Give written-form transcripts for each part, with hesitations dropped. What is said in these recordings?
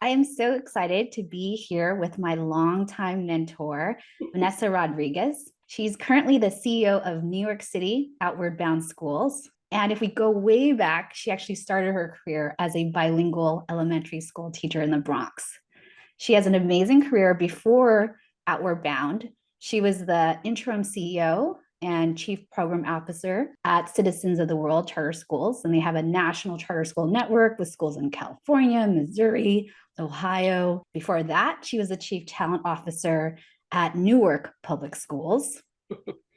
I am so excited to be here with my longtime mentor, Vanessa Rodriguez. She's currently the CEO of New York City Outward Bound Schools. And if we go way back, she actually started her career as a bilingual elementary school teacher in the Bronx. She has an amazing career before Outward Bound. She was the interim CEO and chief program officer at Citizens of the World Charter Schools. And they have a national charter school network with schools in California, Missouri, Ohio. Before that, she was the chief talent officer at Newark Public Schools.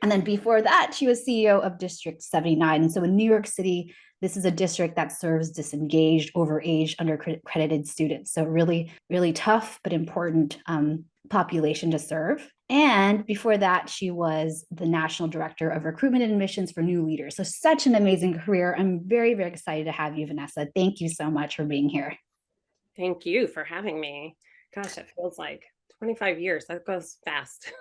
And then before that, she was CEO of District 79. And so in New York City, this is a district that serves disengaged, overaged, undercredited students. So really, really tough, but important population to serve. And before that, she was the national director of recruitment and admissions for new leaders. So such an amazing career. I'm very, very excited to have you, Vanessa. Thank you so much for being here. Thank you for having me. Gosh, it feels like 25 years. That goes fast.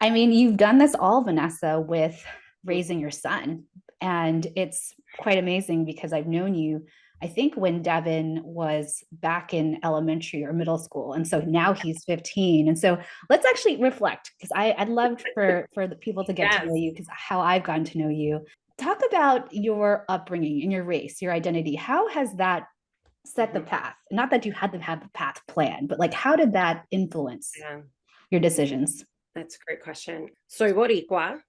I mean, you've done this all, Vanessa, with raising your son. And it's quite amazing because I've known you, I think, when Devin was back in elementary or middle school. And so now he's 15. And so let's actually reflect, because I'd love for the people to get to know you, because how I've gotten to know you. Talk about your upbringing and your race, your identity. How has that set the path? Not that you had to have the path planned, but like, how did that influence your decisions? That's a great question. Soy Boricua.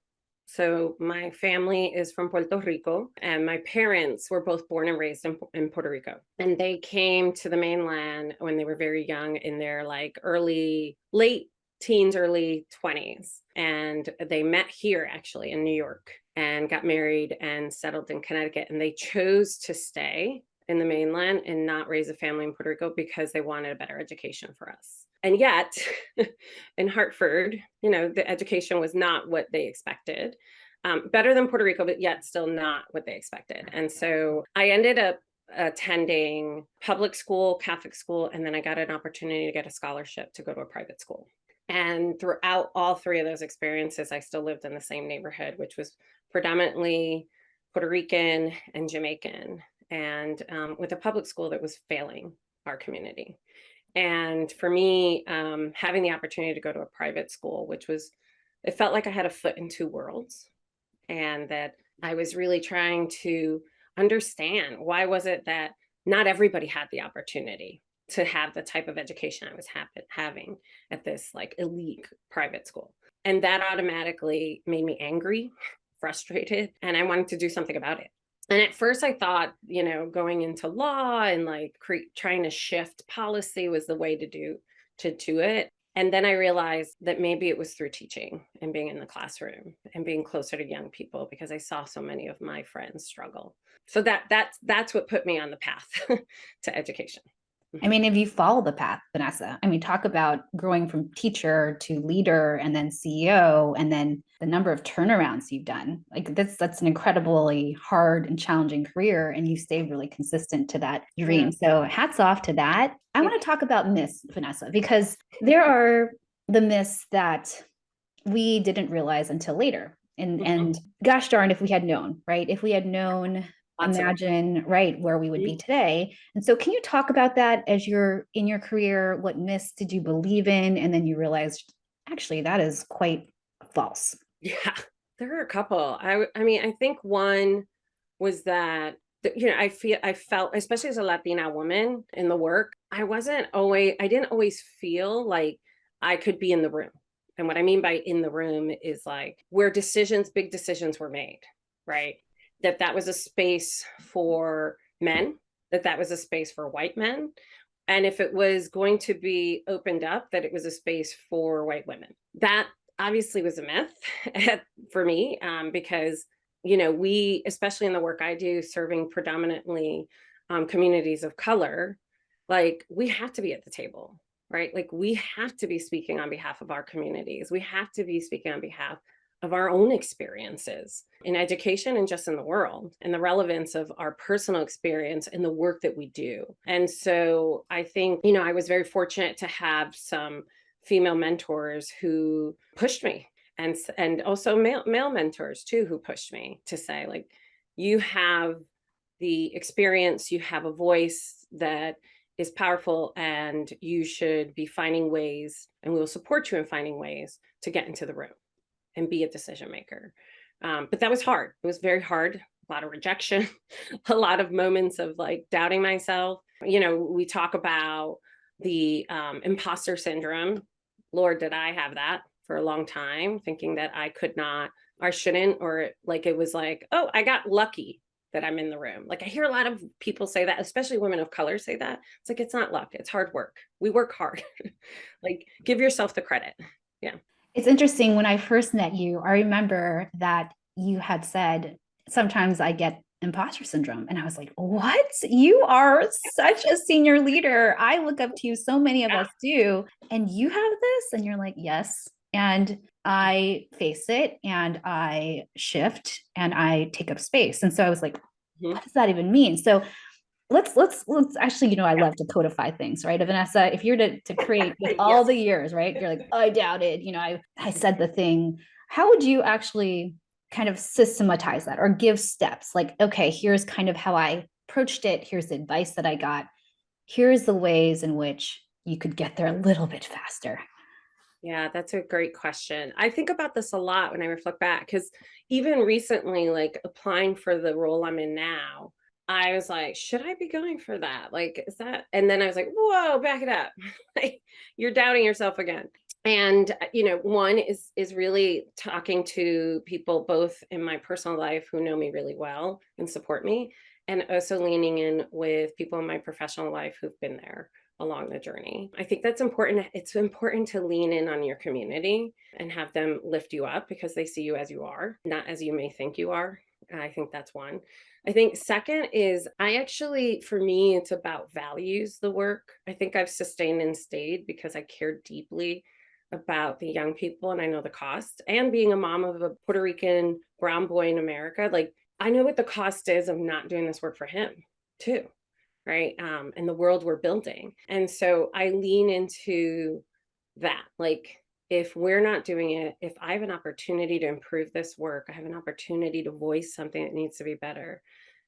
So my family is from Puerto Rico, and my parents were both born and raised in Puerto Rico. And they came to the mainland when they were very young, in their like late teens, early 20s. And they met here actually in New York and got married and settled in Connecticut. And they chose to stay in the mainland and not raise a family in Puerto Rico because they wanted a better education for us. And yet in Hartford, the education was not what they expected. Better than Puerto Rico, but yet still not what they expected. And so I ended up attending public school, Catholic school, and then I got an opportunity to get a scholarship to go to a private school. And throughout all three of those experiences, I still lived in the same neighborhood, which was predominantly Puerto Rican and Jamaican, and with a public school that was failing our community. And for me, having the opportunity to go to a private school, it felt like I had a foot in two worlds, and that I was really trying to understand why was it that not everybody had the opportunity to have the type of education I was having at this like elite private school. And that automatically made me angry, frustrated, and I wanted to do something about it. And at first I thought, going into law and like trying to shift policy was the way to do it. And then I realized that maybe it was through teaching and being in the classroom and being closer to young people, because I saw so many of my friends struggle. So that's what put me on the path to education. I mean, if you follow the path, Vanessa, I mean, talk about growing from teacher to leader and then CEO, and then the number of turnarounds you've done. Like that's an incredibly hard and challenging career, and you stayed really consistent to that dream. So hats off to that. I want to talk about myths, Vanessa, because there are the myths that we didn't realize until later. And gosh darn, if we had known, right? If we had known, imagine right where we would be today. And so can you talk about that as you're in your career? What myths did you believe in? And then you realized, actually, that is quite false. Yeah, there are a couple. I mean, I think one was that, I felt, especially as a Latina woman in the work, I didn't always feel like I could be in the room. And what I mean by in the room is like where big decisions were made, right? That was a space for men, that was a space for white men. And if it was going to be opened up, that it was a space for white women. That obviously was a myth for me, because, we, especially in the work I do, serving predominantly communities of color, like we have to be at the table, right? Like we have to be speaking on behalf of our communities. We have to be speaking on behalf of our own experiences in education and just in the world, and the relevance of our personal experience in the work that we do. And so I think, I was very fortunate to have some female mentors who pushed me, and also male mentors too, who pushed me to say, like, you have the experience, you have a voice that is powerful, and you should be finding ways, and we will support you in finding ways to get into the room and be a decision maker. But that was hard. It was very hard. A lot of rejection, a lot of moments of like doubting myself. You know, we talk about the imposter syndrome. Lord, did I have that for a long time, thinking that I could not or shouldn't, or like it was like, oh, I got lucky that I'm in the room. Like I hear a lot of people say that, especially women of color say that. It's like, it's not luck, it's hard work. We work hard. Like give yourself the credit. Yeah. It's interesting. When I first met you, I remember that you had said, sometimes I get imposter syndrome. And I was like, what? You are such a senior leader. I look up to you. So many of us do. And you have this? And you're like, yes. And I face it and I shift and I take up space. And so I was like, what does that even mean? So let's actually, you know, I love to codify things, right? Vanessa, if you're to create with all Yes. the years, right? You're like, I doubted, you know, I said the thing. How would you actually kind of systematize that or give steps? Like, okay, here's kind of how I approached it. Here's the advice that I got. Here's the ways in which you could get there a little bit faster. Yeah, that's a great question. I think about this a lot when I reflect back, because even recently, like applying for the role I'm in now, I was like, should I be going for that? Like, is that? And then I was like, whoa, back it up. Like, you're doubting yourself again. And you know, one is really talking to people both in my personal life who know me really well and support me, and also leaning in with people in my professional life who've been there along the journey. I think that's important. It's important to lean in on your community and have them lift you up because they see you as you are, not as you may think you are. I think that's one. I think second is for me, it's about values, the work. I think I've sustained and stayed because I care deeply about the young people and I know the cost. And being a mom of a Puerto Rican brown boy in America, like I know what the cost is of not doing this work for him too. Right. And the world we're building. And so I lean into that. Like, if we're not doing it, if I have an opportunity to improve this work, I have an opportunity to voice something that needs to be better.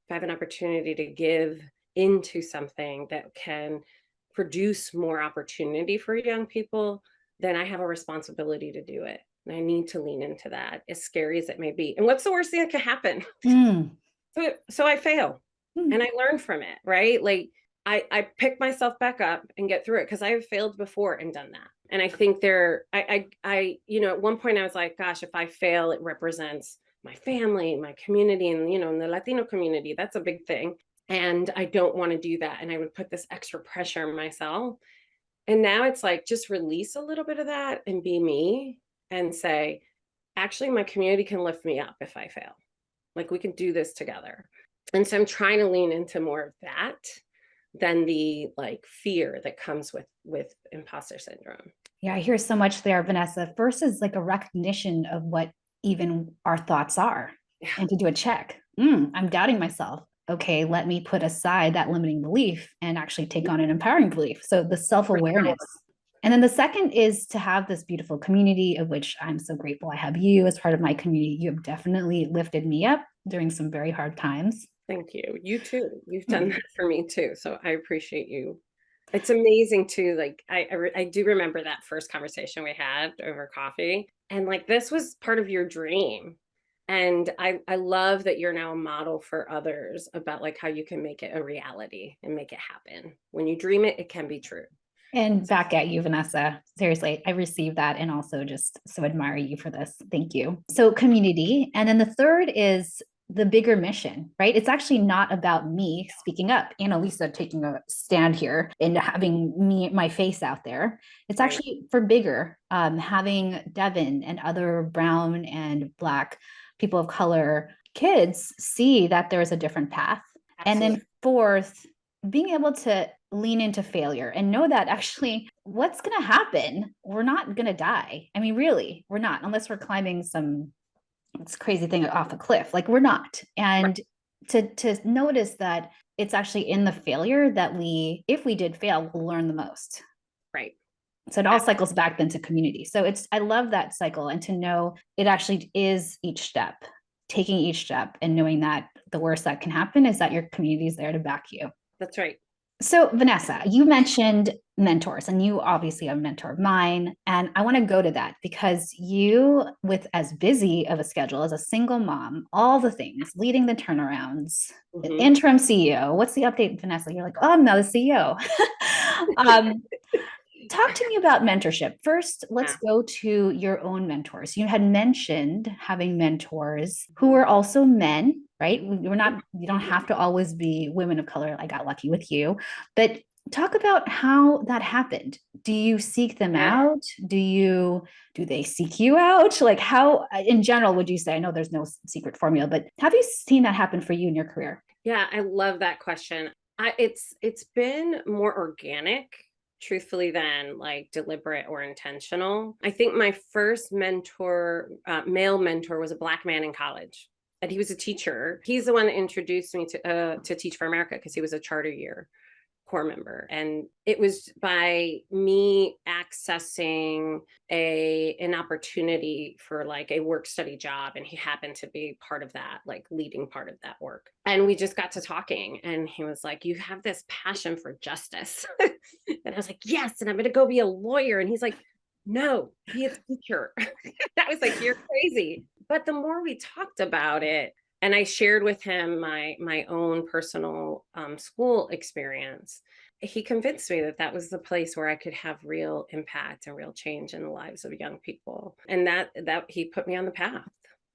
If I have an opportunity to give into something that can produce more opportunity for young people, then I have a responsibility to do it. And I need to lean into that, as scary as it may be. And what's the worst thing that can happen? So I fail. And I learn from it, right? Like I pick myself back up and get through it because I have failed before and done that. And I think you know, at one point I was like, gosh, if I fail, it represents my family, my community, and, you know, in the Latino community, that's a big thing. And I don't want to do that. And I would put this extra pressure on myself. And now it's like, just release a little bit of that and be me and say, actually, my community can lift me up if I fail. Like we can do this together. And so I'm trying to lean into more of that than the like fear that comes with imposter syndrome. Yeah, I hear so much there, Vanessa. First is like a recognition of what even our thoughts are and to do a check. I'm doubting myself. Okay, let me put aside that limiting belief and actually take on an empowering belief. So the self-awareness. And then the second is to have this beautiful community, of which I'm so grateful I have you as part of my community. You have definitely lifted me up during some very hard times. Thank you. You too. You've done that for me too. So I appreciate you. It's amazing too. Like I do remember that first conversation we had over coffee, and like this was part of your dream. And I love that you're now a model for others about like how you can make it a reality and make it happen. When you dream it, it can be true. And back at you, Vanessa. Seriously, I received that and also just so admire you for this. Thank you. So community. And then the third is the bigger mission, right? It's actually not about me speaking up, Analiza taking a stand here and having my face out there. It's actually for bigger, having Devin and other brown and Black people of color kids see that there's a different path. Absolutely. And then fourth, being able to lean into failure and know that actually what's going to happen, we're not going to die. I mean, really, we're not, unless we're climbing some crazy thing off a cliff, like we're not. And to notice that it's actually in the failure that if we did fail, we'll learn the most. Right. So it all cycles back then to community. So I love that cycle, and to know it actually is each step, taking each step and knowing that the worst that can happen is that your community is there to back you. That's right. So, Vanessa, you mentioned mentors, and you obviously are a mentor of mine. And I want to go to that because you, with as busy of a schedule as a single mom, all the things, leading the turnarounds, Mhm. interim CEO. What's the update, Vanessa? You're like, oh, I'm now the CEO. um, Talk to me about mentorship. First, let's Yeah. go to your own mentors. You had mentioned having mentors who are also men, right? We're not, you don't have to always be women of color. I got lucky with you, but talk about how that happened. Do you seek them Yeah. out? Do they seek you out? Like how, in general, would you say, I know there's no secret formula, but have you seen that happen for you in your career? Yeah, I love that question. It's been more organic, truthfully, than like deliberate or intentional. I think my first mentor, male mentor, was a Black man in college, and he was a teacher. He's the one that introduced me to Teach for America because he was a charter year core member, and it was by me accessing a an opportunity for like a work study job, and he happened to be part of that, like leading part of that work, and we just got to talking, and he was like, you have this passion for justice. And I was like, yes, and I'm going to go be a lawyer. And he's like, no, be a teacher. I was like, you're crazy. But the more we talked about it, and I shared with him my own personal school experience, he convinced me that that was the place where I could have real impact and real change in the lives of young people, and that he put me on the path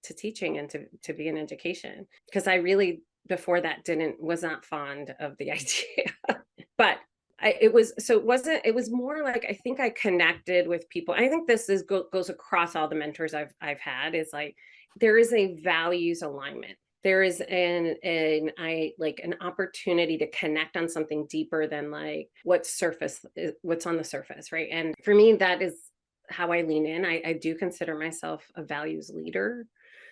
to teaching and to be in education, because I really, before that, didn't was not fond of the idea. But it was, so it wasn't, it was more like, I think I connected with people. I think this goes across all the mentors I've had, is like there is a values alignment. There is an opportunity to connect on something deeper than like what's on the surface, right? And for me, that is how I lean in. I do consider myself a values leader,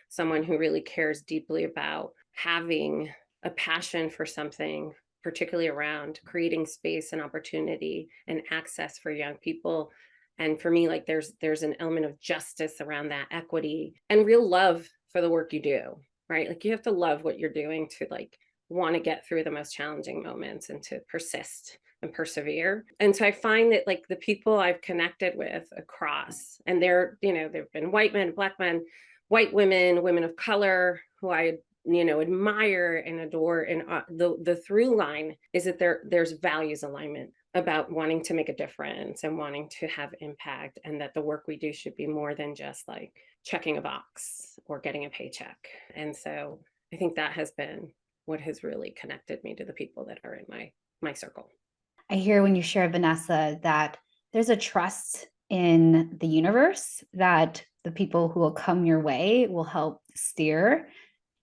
someone who really cares deeply about having a passion for something, particularly around creating space and opportunity and access for young people. And for me, like there's an element of justice around that, equity, and real love for the work you do, right? Like you have to love what you're doing to like want to get through the most challenging moments and to persist and persevere. And so I find that like the people I've connected with across, and they're, there've been white men, Black men, white women, women of color who I admire and adore, and the through line is that there's values alignment about wanting to make a difference and wanting to have impact, and that the work we do should be more than just like checking a box or getting a paycheck. And so I think that has been what has really connected me to the people that are in my circle. I hear when you share, Vanessa, that there's a trust in the universe that the people who will come your way will help steer,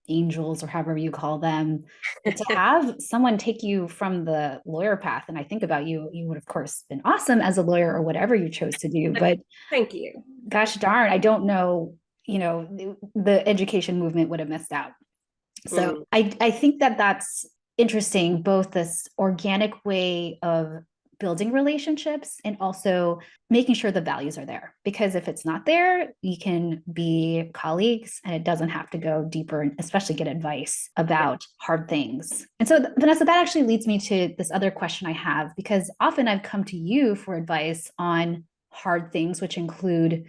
angels or however you call them. But to have someone take you from the lawyer path, and I think about you, you would of course been awesome as a lawyer or whatever you chose to do, but Thank you. gosh darn, I don't know, the education movement would have missed out. So Mm. I think that that's interesting, both this organic way of building relationships and also making sure the values are there. Because if it's not there, you can be colleagues and it doesn't have to go deeper and especially get advice Yeah. about hard things. And so, Vanessa, that actually leads me to this other question I have, because often I've come to you for advice on hard things, which include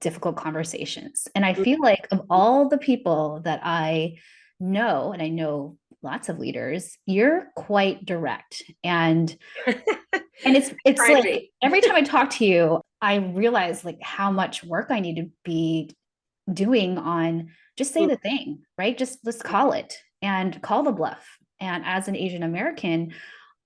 difficult conversations. And I feel like of all the people that I know, and I know lots of leaders, you're quite direct. And it's Try to like be. every time I talk to you, I realize like how much work I need to be doing on just say the thing, right? Just let's call it and call the bluff. And as an Asian American,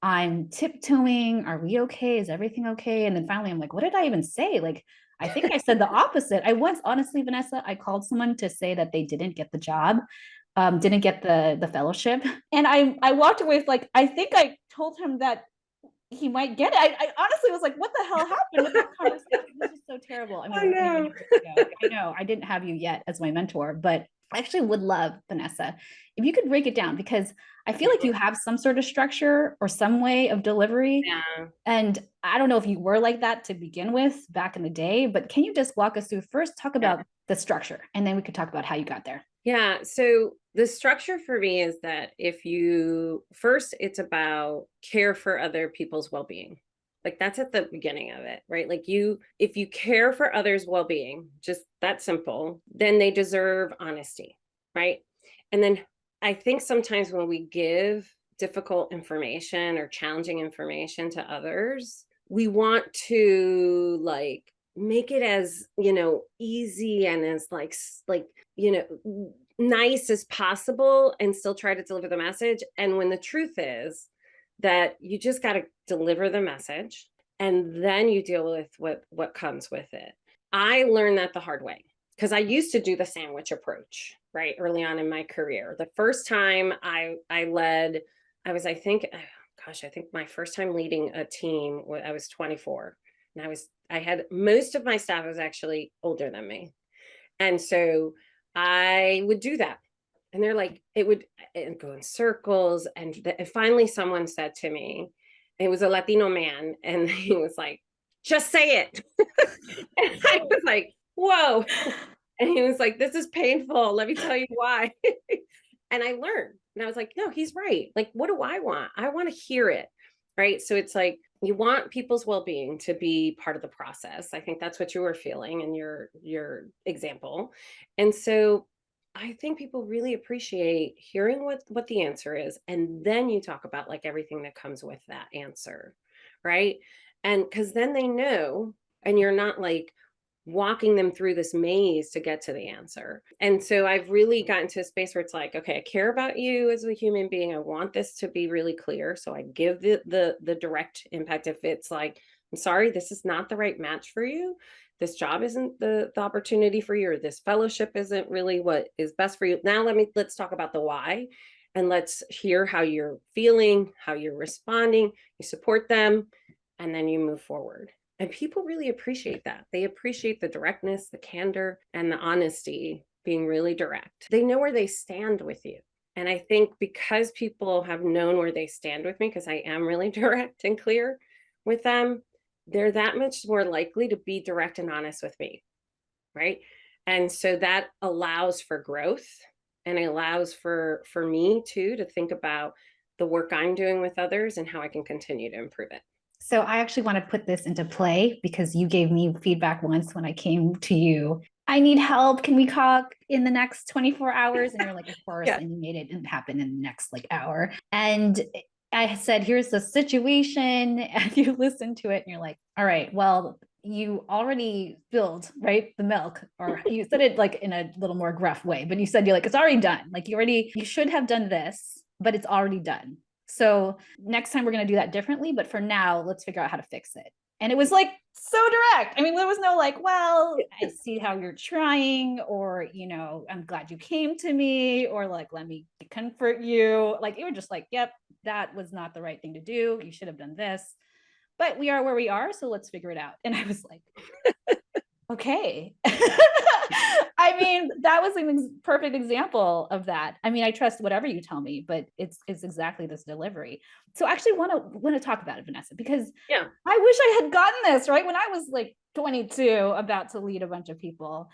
I'm tiptoeing. Are we okay? Is everything okay? And then finally, I'm like, what did I even say? Like, I think I said the opposite. I once, honestly, Vanessa, I called someone to say that they didn't get the job, didn't get the fellowship, and I walked away with like, I think I told him that he might get it. I honestly was like, what the hell happened with that conversation? It was just so terrible. I mean, I it was many, many know. years ago. I know I didn't have you yet as my mentor, but I actually would love, Vanessa, if you could break it down, because I feel like you have some sort of structure or some way of delivery. Yeah. And I don't know if you were like that to begin with back in the day, but can you just walk us through first, talk Yeah. about the structure, and then we could talk about how you got there. Yeah. So The structure for me is that if you first, it's about care for other people's well-being. Like that's at the beginning of it, right? Like if you care for others' well-being, just that simple, then they deserve honesty, right? And then I think sometimes when we give difficult information or challenging information to others, we want to like make it as, easy and as nice as possible and still try to deliver the message. And when the truth is that you just got to deliver the message and then you deal with what comes with it. I learned that the hard way because I used to do the sandwich approach, right? Early on in my career. The first time I led, I think my first time leading a team, I was 24 and I had most of my staff was actually older than me. And so I would do that. And they're like, it would go in circles. And finally someone said to me, it was a Latino man, and he was like, just say it. And I was like, whoa. And he was like, this is painful. Let me tell you why. And I learned. And I was like, no, he's right. Like, what do I want? I want to hear it. Right. So it's like, you want people's well-being to be part of the process. I think that's what you were feeling in your example. And so I think people really appreciate hearing what the answer is. And then you talk about like everything that comes with that answer. Right. And because then they know, and you're not like walking them through this maze to get to the answer. And so I've really gotten to a space where it's like, okay, I care about you as a human being. I want this to be really clear. So I give the direct impact. If it's like, I'm sorry, this is not the right match for you. This job isn't the opportunity for you, or this fellowship isn't really what is best for you. Now let's talk about the why, and let's hear how you're feeling, how you're responding. You support them, and then you move forward. And people really appreciate that. They appreciate the directness, the candor, and the honesty, being really direct. They know where they stand with you. And I think because people have known where they stand with me, because I am really direct and clear with them, they're that much more likely to be direct and honest with me, right? And so that allows for growth, and it allows for me too to think about the work I'm doing with others and how I can continue to improve it. So I actually want to put this into play because you gave me feedback once when I came to you. I need help. Can we talk in the next 24 hours? And you're like, of course. Yeah. And you made it happen in the next hour. And I said, here's the situation. And you listened to it and you're like, all right, well, you already spilled, right, the milk, or you said it like in a little more gruff way, but you said, you're like, it's already done. Like you should have done this, but it's already done. So next time we're going to do that differently. But for now, let's figure out how to fix it. And it was like so direct. I mean, there was no like, well, I see how you're trying, or, I'm glad you came to me, or like, let me comfort you. Like, you were just like, yep, that was not the right thing to do. You should have done this. But we are where we are. So let's figure it out. And I was like, okay. I mean, that was a perfect example of that. I mean, I trust whatever you tell me, but it's exactly this delivery. So I actually want to talk about it, Vanessa, because Yeah, I wish I had gotten this right when I was like 22, about to lead a bunch of people.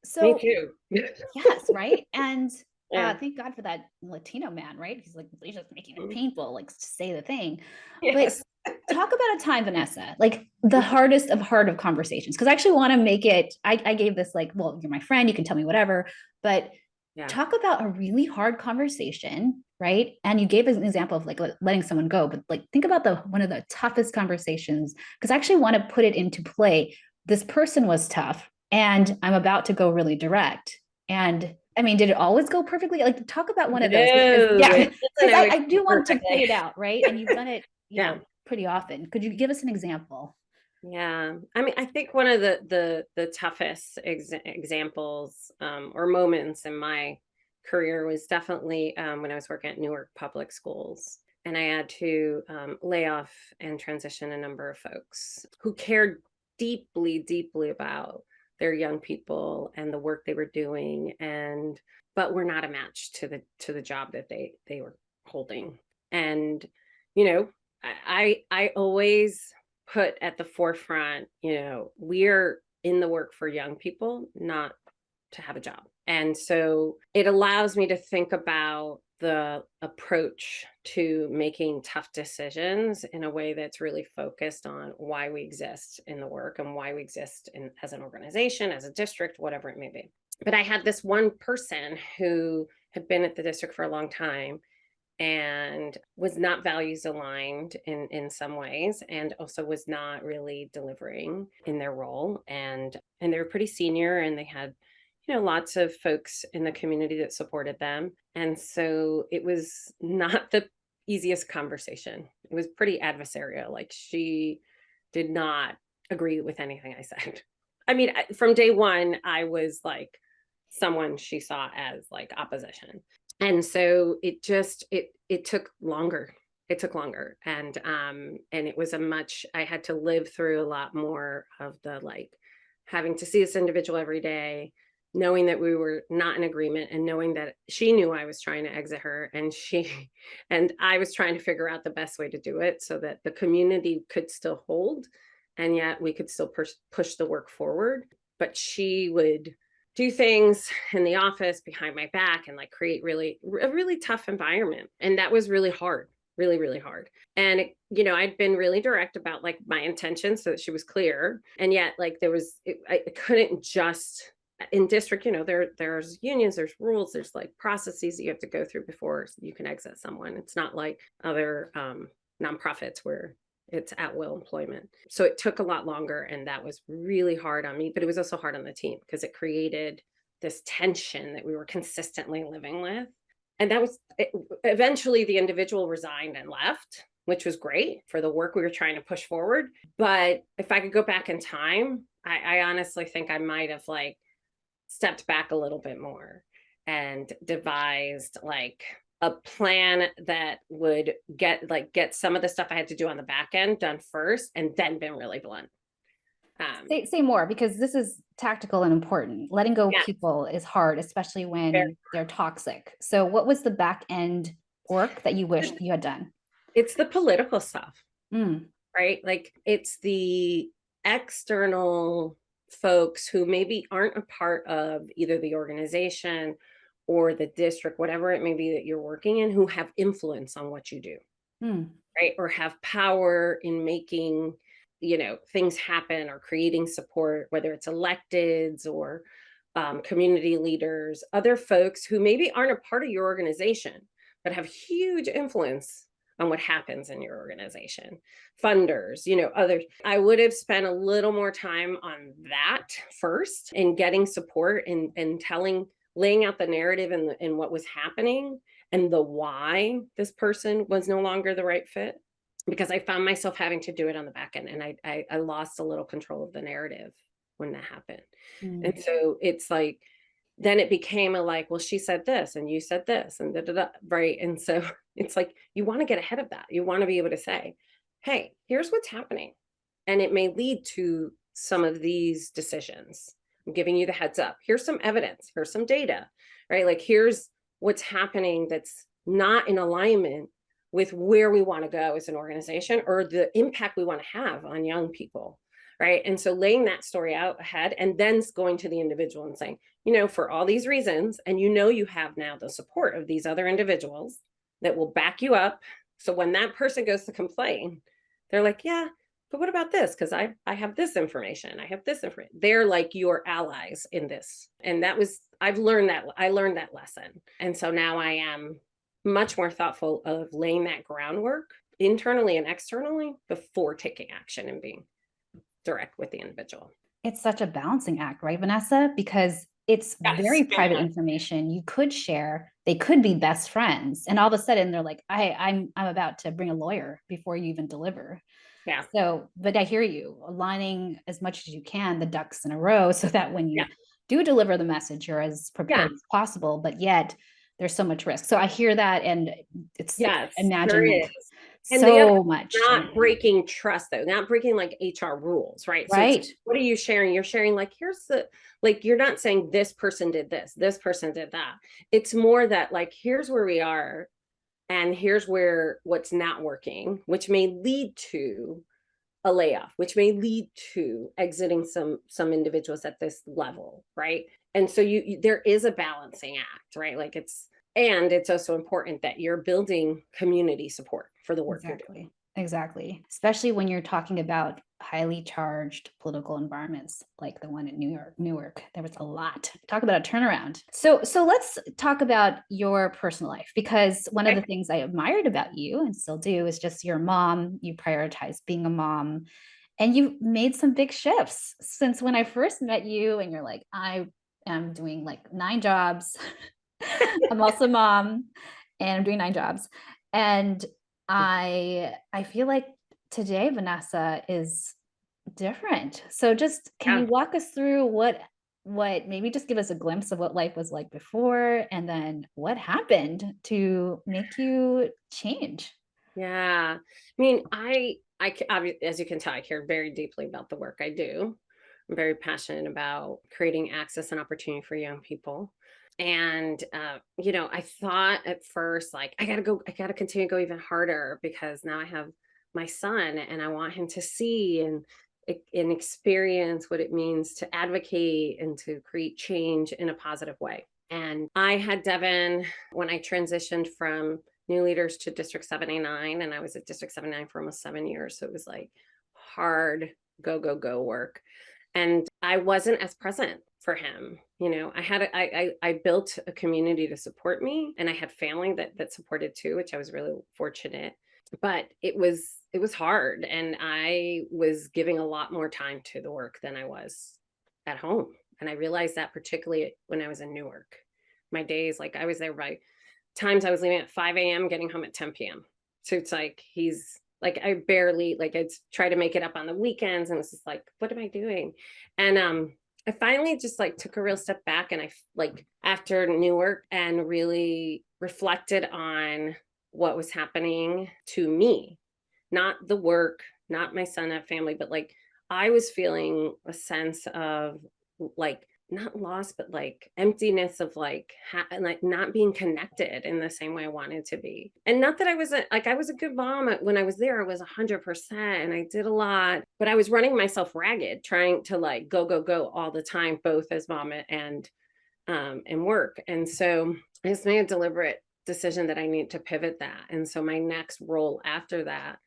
So me too. yes, right. And Yeah. thank God for that Latino man, right? He's like, he's just making it painful, like to say the thing. Yes. But talk about a time, Vanessa, like the hardest of hard of conversations. Cause I actually want to make it, I gave this like, well, you're my friend, you can tell me whatever, but Yeah. talk about a really hard conversation, right? And you gave an example of like letting someone go, but like think about one of the toughest conversations, because I actually want to put it into play. This person was tough, and I'm about to go really direct. And I mean, did it always go perfectly? Like, talk about one of those. Because I do want to play it out, right? And you've done it, pretty often. Could you give us an example? Yeah. I mean, I think one of the toughest examples or moments in my career was definitely when I was working at Newark Public Schools. And I had to lay off and transition a number of folks who cared deeply, deeply about their young people and the work they were doing, but were not a match to the job that they were holding. And I always put at the forefront, we're in the work for young people, not to have a job. And so it allows me to think about the approach to making tough decisions in a way that's really focused on why we exist in the work and why we exist as an organization, as a district, whatever it may be. But I had this one person who had been at the district for a long time and was not values aligned in some ways, and also was not really delivering in their role. And they were pretty senior, and they had lots of folks in the community that supported them. And so it was not the easiest conversation. It was pretty adversarial. Like, she did not agree with anything I said. I mean, from day one, I was like someone she saw as like opposition. And so it took longer. It took longer. And it was I had to live through a lot more of the like having to see this individual every day, knowing that we were not in agreement, and knowing that she knew I was trying to exit her, and I was trying to figure out the best way to do it so that the community could still hold, and yet we could still push the work forward. But she would do things in the office behind my back and like create a really tough environment. And that was really hard, really, really hard. And I'd been really direct about like my intentions so that she was clear. And yet like I couldn't just, in district, there's unions, there's rules, there's like processes that you have to go through before you can exit someone. It's not like other nonprofits where it's at will employment. So it took a lot longer, and that was really hard on me, but it was also hard on the team because it created this tension that we were consistently living with. And eventually the individual resigned and left, which was great for the work we were trying to push forward. But if I could go back in time, I honestly think I might have like stepped back a little bit more and devised like a plan that would get some of the stuff I had to do on the back end done first, and then been really blunt. Say more, because this is tactical and important. Letting go of people is hard, especially when they're toxic. So what was the back end work that you wished you had done? It's the political stuff, right? Like, it's the external folks who maybe aren't a part of either the organization or the district, whatever it may be that you're working in, who have influence on what you do, right? Or have power in making, things happen or creating support, whether it's electeds or community leaders, other folks who maybe aren't a part of your organization, but have huge influence on what happens in your organization, funders, others. I would have spent a little more time on that first, and getting support and laying out the narrative and what was happening and the why this person was no longer the right fit, because I found myself having to do it on the back end, and I lost a little control of the narrative when that happened. And so it's like, then it became well, she said this and you said this and right? And so it's like, you want to get ahead of that. You want to be able to say, hey, here's what's happening, and it may lead to some of these decisions. I'm giving you the heads up. Here's some evidence. Here's some data, right? Like, here's what's happening that's not in alignment with where we want to go as an organization or the impact we want to have on young people, right? And so laying that story out ahead, and then going to the individual and saying, for all these reasons, and you have now the support of these other individuals that will back you up. So when that person goes to complain, they're like, yeah, but what about this? Because I have this information. I have this information. They're like your allies in this. And I learned that lesson. And so now I am much more thoughtful of laying that groundwork internally and externally before taking action and being direct with the individual. It's such a balancing act, right, Vanessa? Because it's very private information you could share. They could be best friends, and all of a sudden they're like, I'm about to bring a lawyer before you even deliver. Yeah. So, but I hear you, aligning as much as you can the ducks in a row so that when you do deliver the message, you're as prepared as possible, but yet there's so much risk. So I hear that, and it's imagine so much. Not breaking trust, though, not breaking like HR rules, right? Right. So what are you sharing? You're sharing like, you're not saying this person did this person did that. It's more that like, here's where we are, and here's what's not working, which may lead to a layoff, which may lead to exiting some individuals at this level, right? And so there is a balancing act, right? Like it's also important that you're building community support for the work you're doing. Exactly. Especially when you're talking about highly charged political environments like the one in Newark. There was a lot. Talk about a turnaround. So let's talk about your personal life, because one of the things I admired about you and still do is just your mom. You prioritize being a mom, and you've made some big shifts since when I first met you, and you're like, I am doing like 9 jobs. I'm also a mom and I'm doing 9 jobs. And I feel like today Vanessa is different. So just can you walk us through what maybe just give us a glimpse of what life was like before, and then what happened to make you change? Yeah. I mean, as you can tell, I care very deeply about the work I do. I'm very passionate about creating access and opportunity for young people. And, I thought at first, like, I gotta continue to go even harder because now I have my son and I want him to see and experience what it means to advocate and to create change in a positive way. And I had Devin when I transitioned from new leaders to District 79, and I was at District 79 for almost 7 years. So it was like hard go work. And I wasn't as present for him. I built a community to support me, and I had family that supported too, which I was really fortunate. But it was hard, and I was giving a lot more time to the work than I was at home. And I realized that particularly when I was in Newark. My days, like I was there by times I was leaving at 5 a.m., getting home at 10 p.m. So it's like he's like I barely I'd try to make it up on the weekends, and it's just like, what am I doing? And I finally just took a real step back, and I after Newark and really reflected on what was happening to me, not the work, not my son, not family, but I was feeling a sense of not lost, but emptiness of not being connected in the same way I wanted to be. And not that I wasn't I was a good mom when I was there. I was 100% and I did a lot, but I was running myself ragged, trying to go all the time, both as mom and work. And so I just made a deliberate decision that I need to pivot that. And so my next role after that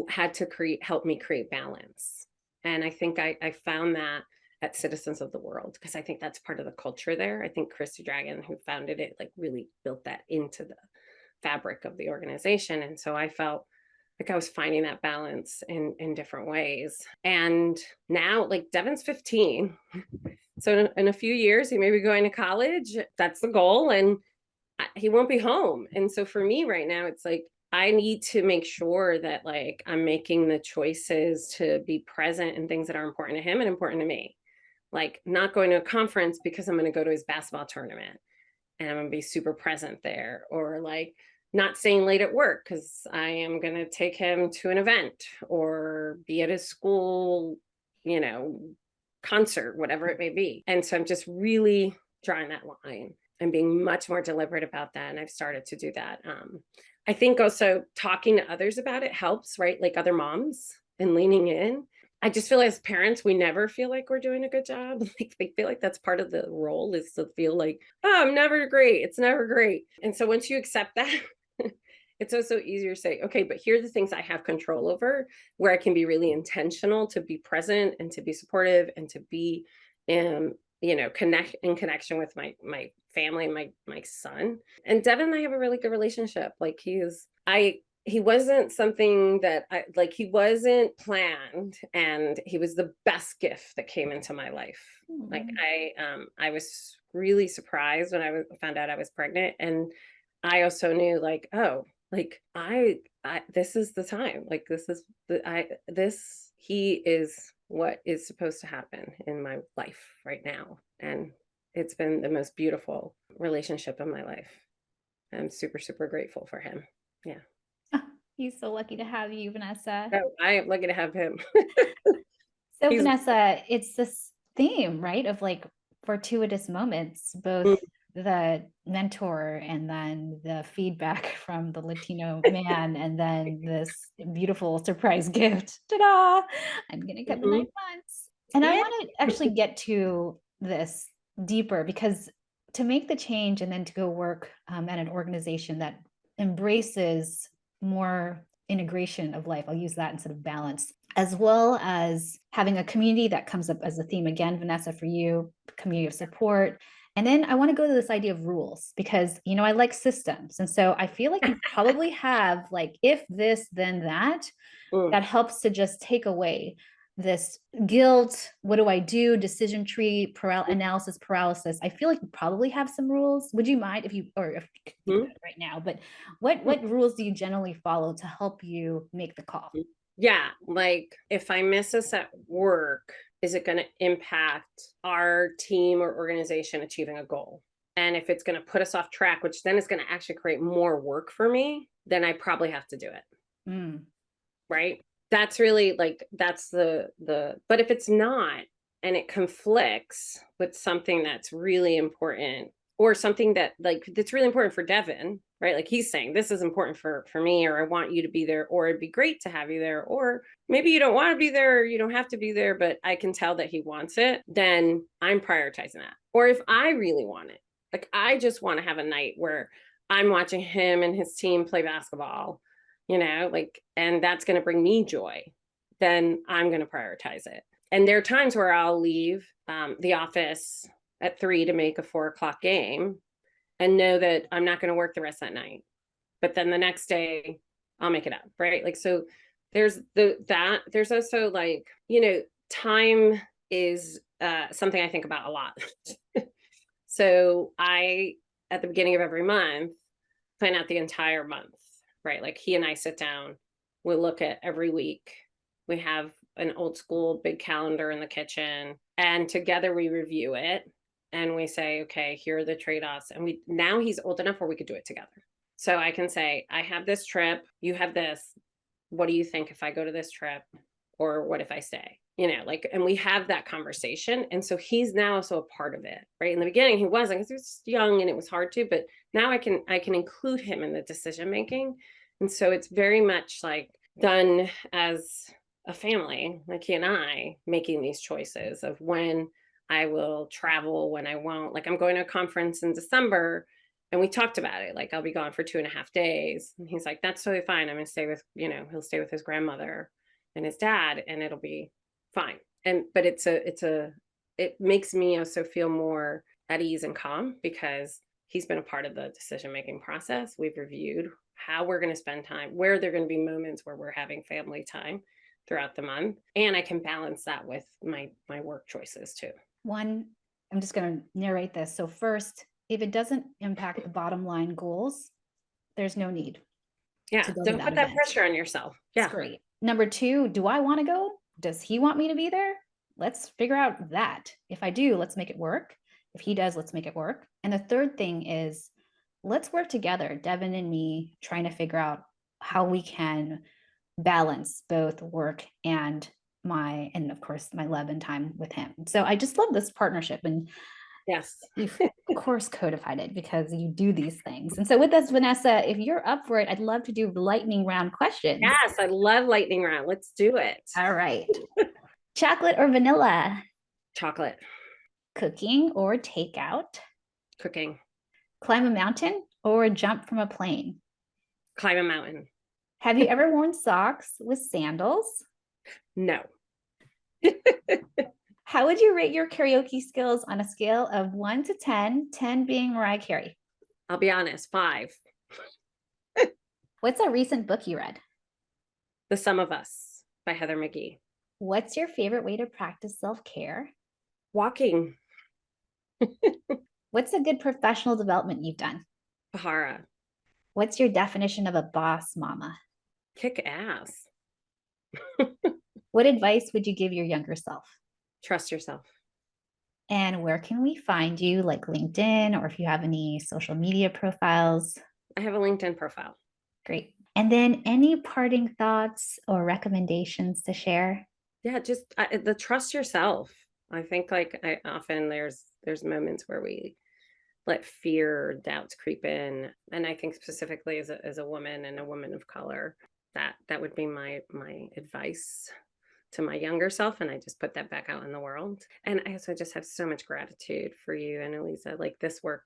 had to help me create balance. And I think I found that at Citizens of the World, because I think that's part of the culture there. I think Christy Dragon, who founded it, really built that into the fabric of the organization. And so I felt like I was finding that balance in different ways. And now Devin's 15. So in a few years, he may be going to college. That's the goal. And he won't be home. And so for me right now, it's I need to make sure that I'm making the choices to be present in things that are important to him and important to me. Not going to a conference because I'm going to go to his basketball tournament and I'm going to be super present there, or not staying late at work because I am going to take him to an event or be at his school, concert, whatever it may be. And so I'm just really drawing that line and being much more deliberate about that. And I've started to do that. I think also talking to others about it helps, right? Other moms, and leaning in. I just feel as parents, we never feel like we're doing a good job. They feel like that's part of the role, is to feel oh, I'm never great. It's never great. And so once you accept that, it's also easier to say, okay, but here are the things I have control over, where I can be really intentional to be present and to be supportive and to be in connection with my family and my son. And Devin and I have a really good relationship. He wasn't something that he wasn't planned, and he was the best gift that came into my life. Mm-hmm. I was really surprised when I found out I was pregnant, and I also knew this is the time. He is what is supposed to happen in my life right now. And it's been the most beautiful relationship in my life. I'm super, super grateful for him. Yeah. He's so lucky to have you, Vanessa. Oh, I am lucky to have him. So Vanessa, it's this theme, right? Of fortuitous moments, both the mentor and then the feedback from the Latino man and then this beautiful surprise gift. Ta-da! I'm gonna cut the 9 months. And I Yeah. want to actually get to this deeper because to make the change and then to go work at an organization that embraces more integration of life, I'll use that instead of balance, as well as having a community that comes up as a theme again, Vanessa, for you, community of support. And then I want to go to this idea of rules because, you know, I like systems. And so I feel like you probably have like, if this, then that, that helps to just take away this guilt. What do I do? Decision tree, analysis paralysis. I feel like you probably have some rules. Would you mind if you, or if you think about it right now, but what rules do you generally follow to help you make the call? Yeah, like if I miss us at work, is it going to impact our team or organization achieving a goal? And if it's going to put us off track, which then is going to actually create more work for me, then I probably have to do it. Right? That's really like, that's but if it's not, and it conflicts with something that's really important or something that like, that's really important for Devin, right? Like he's saying, this is important for me, or I want you to be there, or it'd be great to have you there, or maybe you don't want to be there, or you don't have to be there, but I can tell that he wants it, then I'm prioritizing that. Or if I really want it, like I just want to have a night where I'm watching him and his team play basketball, you know, like, and that's going to bring me joy, then I'm going to prioritize it. And there are times where I'll leave the office at 3 to make a 4 o'clock game and know that I'm not going to work the rest of that night. But then the next day I'll make it up, right? Like, so there's there's also like, you know, time is something I think about a lot. So I, at the beginning of every month, plan out the entire month, right? Like he and I sit down, we look at every week. We have an old school big calendar in the kitchen, and together we review it and we say, okay, here are the trade-offs. And now he's old enough where we could do it together. So I can say, I have this trip, you have this. What do you think if I go to this trip? Or what if I stay? You know, like, and we have that conversation. And so he's now also a part of it, right? In the beginning, he wasn't, because he was young and it was hard to, but now I can include him in the decision making. And so it's very much like done as a family, like he and I making these choices of when I will travel, when I won't. Like I'm going to a conference in December and we talked about it. Like I'll be gone for 2.5 days. And he's like, that's totally fine. I'm going to stay with, you know, he'll stay with his grandmother and his dad and it'll be fine. And, but it makes me also feel more at ease and calm because he's been a part of the decision-making process. We've reviewed how we're going to spend time, where there are going to be moments where we're having family time throughout the month. And I can balance that with my work choices too. One, I'm just going to narrate this. So first, if it doesn't impact the bottom line goals, there's no need. Yeah, don't put that pressure on yourself. Yeah, that's great. Number 2, do I want to go? Does he want me to be there? Let's figure out that. If I do, let's make it work. If he does, let's make it work. And the third thing is, let's work together, Devin and me, trying to figure out how we can balance both work and of course, my love and time with him. So I just love this partnership. And yes, you've of course codified it because you do these things. And so with this, Vanessa, if you're up for it, I'd love to do lightning round questions. Yes, I love lightning round. Let's do it. All right. Chocolate or vanilla? Chocolate. Cooking or takeout? Cooking. Climb a mountain or jump from a plane? Climb a mountain. Have you ever worn socks with sandals? No. How would you rate your karaoke skills on a scale of 1 to 10, 10 being Mariah Carey? I'll be honest, 5. What's a recent book you read? The Sum of Us by Heather McGhee. What's your favorite way to practice self-care? Walking. What's a good professional development you've done? Pahara. What's your definition of a boss mama? Kick ass. What advice would you give your younger self? Trust yourself. And where can we find you, like LinkedIn, or if you have any social media profiles? I have a LinkedIn profile. Great. And then any parting thoughts or recommendations to share? Yeah, just the trust yourself. I think like I often there's moments where we let fear or doubts creep in. And I think specifically as a woman and a woman of color, that would be my advice to my younger self. And I just put that back out in the world. And I also just have so much gratitude for you, Analiza, like this work,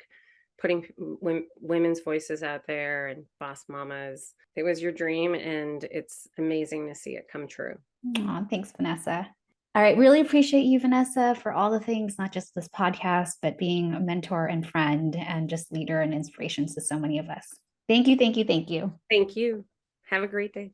putting women's voices out there and boss mamas. It was your dream, and it's amazing to see it come true. Aw, thanks, Vanessa. All right. Really appreciate you, Vanessa, for all the things, not just this podcast, but being a mentor and friend and just leader and inspiration to so many of us. Thank you. Thank you. Thank you. Thank you. Have a great day.